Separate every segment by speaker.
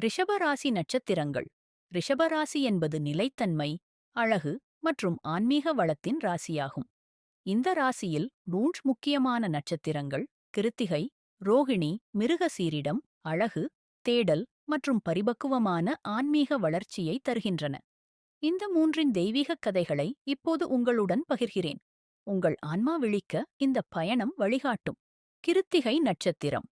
Speaker 1: ரிஷபராசி நட்சத்திரங்கள். ரிஷபராசி என்பது நிலைத்தன்மை, அழகு மற்றும் ஆன்மீக வளத்தின் ராசியாகும். இந்த ராசியில் முக்கியமான நட்சத்திரங்கள் கிருத்திகை, ரோகிணி, மிருகசீரிடம் அழகு, தேடல் மற்றும் பரிபக்குவமான ஆன்மீக வளர்ச்சியை தருகின்றன. இந்த மூன்றின் தெய்வீகக் கதைகளை இப்போது உங்களுடன் பகிர்கிறேன். உங்கள் ஆன்மா விழிக்க இந்த பயணம் வழிகாட்டும். கிருத்திகை நட்சத்திரம்.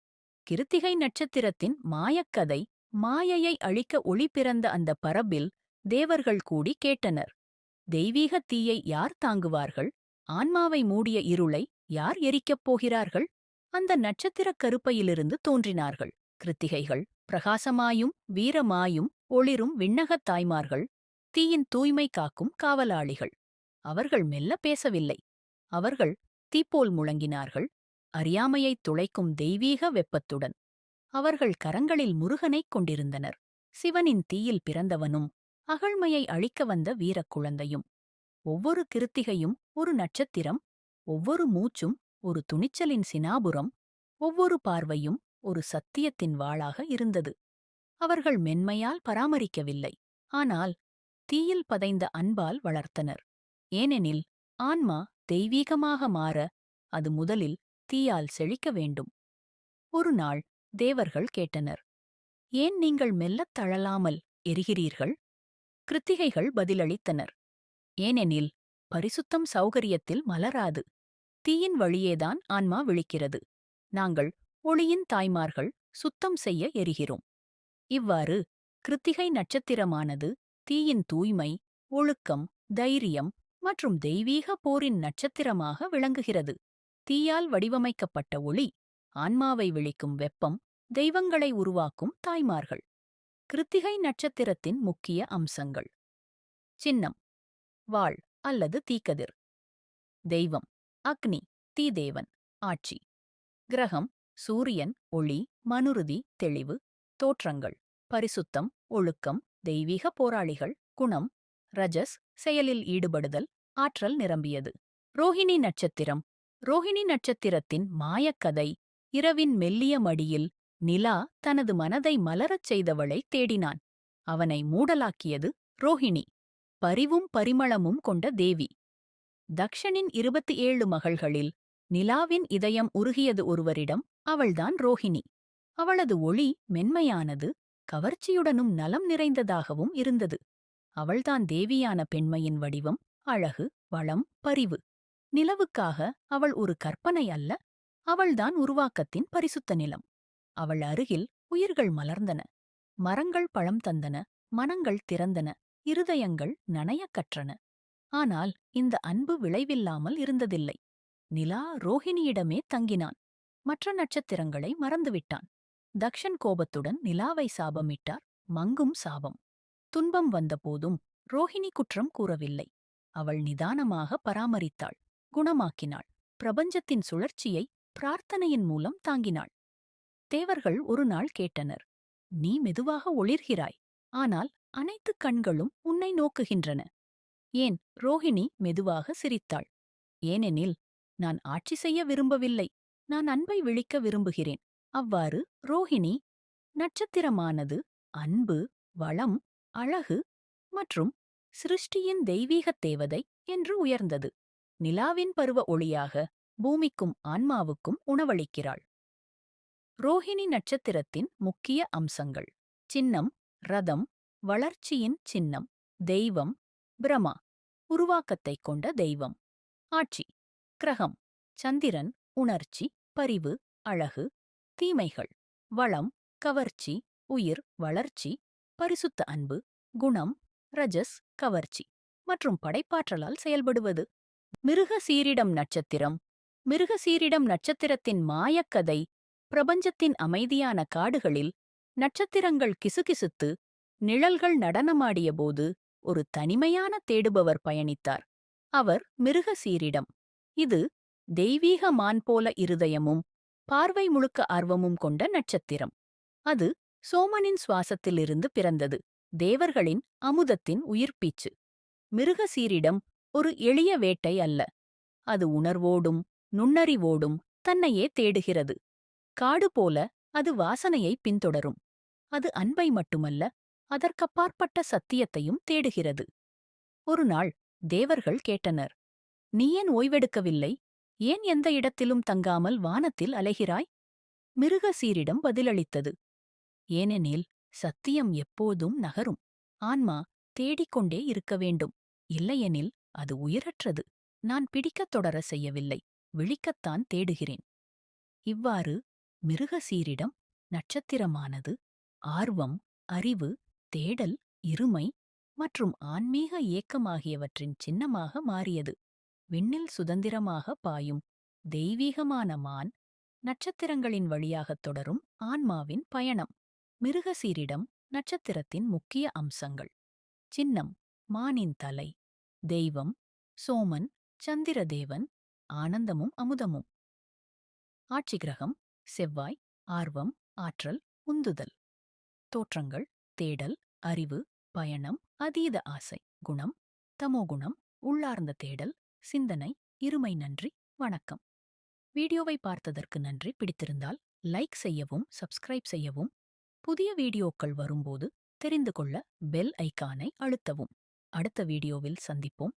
Speaker 1: கிருத்திகை நட்சத்திரத்தின் மாயக்கதை. மாயையை அழிக்க ஒளி பிறந்த அந்த பரப்பில் தேவர்கள் கூடி கேட்டனர். தெய்வீக தீயை யார் தாங்குவார்கள்? ஆன்மாவை மூடிய இருளை யார் எரிக்கப் போகிறார்கள்? அந்த நட்சத்திரக் கருப்பையிலிருந்து தோன்றினார்கள் கிருத்திகைகள். பிரகாசமாயும் வீரமாயும் ஒளிரும் விண்ணகத் தாய்மார்கள், தீயின் தூய்மை காக்கும் காவலாளிகள். அவர்கள் மெல்ல பேசவில்லை. அவர்கள் தீப்போல் முழங்கினார்கள், அறியாமையைத் துளைக்கும் தெய்வீக வெப்பத்துடன். அவர்கள் கரங்களில் முருகனைக் கொண்டிருந்தனர், சிவனின் தீயில் பிறந்தவனும் அகழ்மையை அழிக்க வந்த வீரக் குழந்தையும். ஒவ்வொரு கிருத்திகையும் ஒரு நட்சத்திரம், ஒவ்வொரு மூச்சும் ஒரு துணிச்சலின் சினாபுரம், ஒவ்வொரு பார்வையும் ஒரு சத்தியத்தின் வாளாக இருந்தது. அவர்கள் மென்மையால் பராமரிக்கவில்லை, ஆனால் தீயில் பதைந்த அன்பால் வளர்த்தனர். ஏனெனில் ஆன்மா தெய்வீகமாக மாற அது முதலில் தீயால் செழிக்க வேண்டும். ஒரு நாள் தேவர்கள் கேட்டனர், ஏன் நீங்கள் மெல்லத் தழலாமல் எரிகிறீர்கள்? கிருத்திகைகள் பதிலளித்தனர், ஏனெனில் பரிசுத்தம் சௌகரியத்தில் மலராது. தீயின் வழியேதான் ஆன்மா விழிக்கிறது. நாங்கள் ஒளியின் தாய்மார்கள், சுத்தம் செய்ய எரிகிறோம். இவ்வாறு கிருத்திகை நட்சத்திரமானது தீயின் தூய்மை, ஒழுக்கம், தைரியம் மற்றும் தெய்வீக போரின் நட்சத்திரமாக விளங்குகிறது. தீயால் வடிவமைக்கப்பட்ட ஒளி, ஆன்மாவை விழிக்கும் வெப்பம், தெய்வங்களை உருவாக்கும் தாய்மார்கள். கிருத்திகை நட்சத்திரத்தின் முக்கிய அம்சங்கள். சின்னம்: வாள் அல்லது தீக்கதிர். தெய்வம்: அக்னி, தீதேவன், ஆட்சி. கிரகம்: சூரியன், ஒளி, மனுருதி, தெளிவு. தோற்றங்கள்: பரிசுத்தம், ஒழுக்கம், தெய்வீக போராளிகள். குணம்: ரஜஸ், செயலில் ஈடுபடுதல், ஆற்றல் நிரம்பியது. ரோஹிணி நட்சத்திரம். ரோஹிணி நட்சத்திரத்தின் மாயக்கதை. இரவின் மெல்லிய மடியில் நிலா தனது மனதை மலரச் செய்தவளை தேடினான். அவனை மூடலாக்கியது ரோஹிணி, பரிவும் பரிமளமும் கொண்ட தேவி. தக்ஷனின் 27 மகள்களில் நிலாவின் இதயம் உருகியது ஒருவரிடம். அவள்தான் ரோஹிணி. அவளது ஒளி மென்மையானது, கவர்ச்சியுடனும் நலம் நிறைந்ததாகவும் இருந்தது. அவள்தான் தேவியான பெண்மையின் வடிவம், அழகு, வளம், பரிவு. நிலவுக்காக அவள் ஒரு கற்பனை அல்ல, அவள்தான் உருவாக்கத்தின் பரிசுத்த நிலம். அவள் அருகில் உயிர்கள் மலர்ந்தன, மரங்கள் பழம் தந்தன, மனங்கள் திறந்தன, இருதயங்கள் நனையக் கற்றன. ஆனால் இந்த அன்பு விளைவில்லாமல் இருந்ததில்லை. நிலா ரோஹிணியிடமே தங்கினான், மற்ற நட்சத்திரங்களை மறந்துவிட்டான். தக்ஷன் கோபத்துடன் நிலாவை சாபமிட்டார். மங்கும் சாபம். துன்பம் வந்தபோதும் ரோஹிணி குற்றம் கூறவில்லை. அவள் நிதானமாக பராமரித்தாள், குணமாக்கினாள். பிரபஞ்சத்தின் சுழற்சியை பிரார்த்தனையின் மூலம் தாங்கினாள். தேவர்கள் ஒரு நாள் கேட்டனர், நீ மெதுவாக ஒளிர்கிறாய், ஆனால் அனைத்து கண்களும் உன்னை நோக்குகின்றன. ஏன்? ரோஹிணி மெதுவாக சிரித்தாள். ஏனெனில் நான் ஆட்சி செய்ய விரும்பவில்லை, நான் அன்பை விழிக்க விரும்புகிறேன். அவ்வாறு ரோஹிணி நட்சத்திரமானது அன்பு, வளம், அழகு மற்றும் சிருஷ்டியின் தெய்வீகத் தேவதை என்று உயர்ந்தது. நிலாவின் பருவ ஒளியாக பூமிக்கும் ஆன்மாவுக்கும் உணவளிக்கிறாள். ரோஹிணி நட்சத்திரத்தின் முக்கிய அம்சங்கள். சின்னம்: ரதம், வளர்ச்சியின் சின்னம். தெய்வம்: பிரமா, உருவாக்கத்தைக் கொண்ட தெய்வம். ஆட்சி: கிரகம்: சந்திரன், உணர்ச்சி, பரிவு, அழகு. தீமைகள்: வளம், கவர்ச்சி, உயிர், வளர்ச்சி, பரிசுத்த அன்பு. குணம்: ரஜஸ், கவர்ச்சி மற்றும் படைப்பாற்றலால் செயல்படுவது. மிருகசீரிடம் நட்சத்திரம். மிருகசீரிடம் நட்சத்திரத்தின் மாயக்கதை. பிரபஞ்சத்தின் அமைதியான காடுகளில் நட்சத்திரங்கள் கிசுகிசுத்து, நிழல்கள் நடனமாடியபோது ஒரு தனிமையான தேடுபவர் பயணித்தார். அவர் மிருகசீரிடம். இது தெய்வீக மான் போல இருதயமும் பார்வை முழுக்க ஆர்வமும் கொண்ட நட்சத்திரம். அது சோமனின் சுவாசத்திலிருந்து பிறந்தது, தேவர்களின் அமுதத்தின் உயிர்ப்பீச்சு. மிருகசீரிடம் ஒரு எளிய வேட்டை அல்ல, அது உணர்வோடும் நுண்ணறிவோடும் தன்னையே தேடுகிறது. காடு போல அது வாசனையை பின்தொடரும். அது அன்பை மட்டுமல்ல, அதற்கப்பாற்பட்ட சத்தியத்தையும் தேடுகிறது. ஒருநாள் தேவர்கள் கேட்டனர், "நீ ஏன் ஓய்வெடுக்கவில்லை? ஏன் எந்த இடத்திலும் தங்காமல் வானத்தில் அலைகிறாய்?" மிருகசீரிடம் பதிலளித்தது, "ஏனெனில் சத்தியம் எப்போதும் நகரும். ஆன்மா தேடிக்கொண்டே இருக்க வேண்டும். இல்லையெனில் அது உயிரற்றது. நான் பிடிக்கத் தொடர செய்யவில்லை, விழிக்கத்தான் தேடுகிறேன்." இவ்வாறு மிருகசீரிடம் நட்சத்திரமானது ஆர்வம், அறிவு, தேடல், இருமை மற்றும் ஆன்மீக ஏக்கமாகியவற்றின் சின்னமாக மாறியது. விண்ணில் சுதந்திரமாக பாயும் தெய்வீகமான மான், நட்சத்திரங்களின் வழியாகத் தொடரும் ஆன்மாவின் பயணம். மிருகசீரிடம் நட்சத்திரத்தின் முக்கிய அம்சங்கள். சின்னம்: மானின் தலை. தெய்வம்: சோமன், சந்திரதேவன், ஆனந்தமும் அமுதமும். ஆட்சி கிரகம்: செவ்வாய். ஆர்வம், ஆற்றல், உந்துதல். தோற்றங்கள்: தேடல், அறிவு, பயணம், அதீத ஆசை. குணம்: தமோகுணம், உள்ளார்ந்த தேடல், சிந்தனை, இருமை. நன்றி, வணக்கம். வீடியோவை பார்த்ததற்கு நன்றி. பிடித்திருந்தால் லைக் செய்யவும், சப்ஸ்கிரைப் செய்யவும். புதிய வீடியோக்கள் வரும்போது தெரிந்து கொள்ள பெல் ஐகானை அழுத்தவும். அடுத்த வீடியோவில் சந்திப்போம்.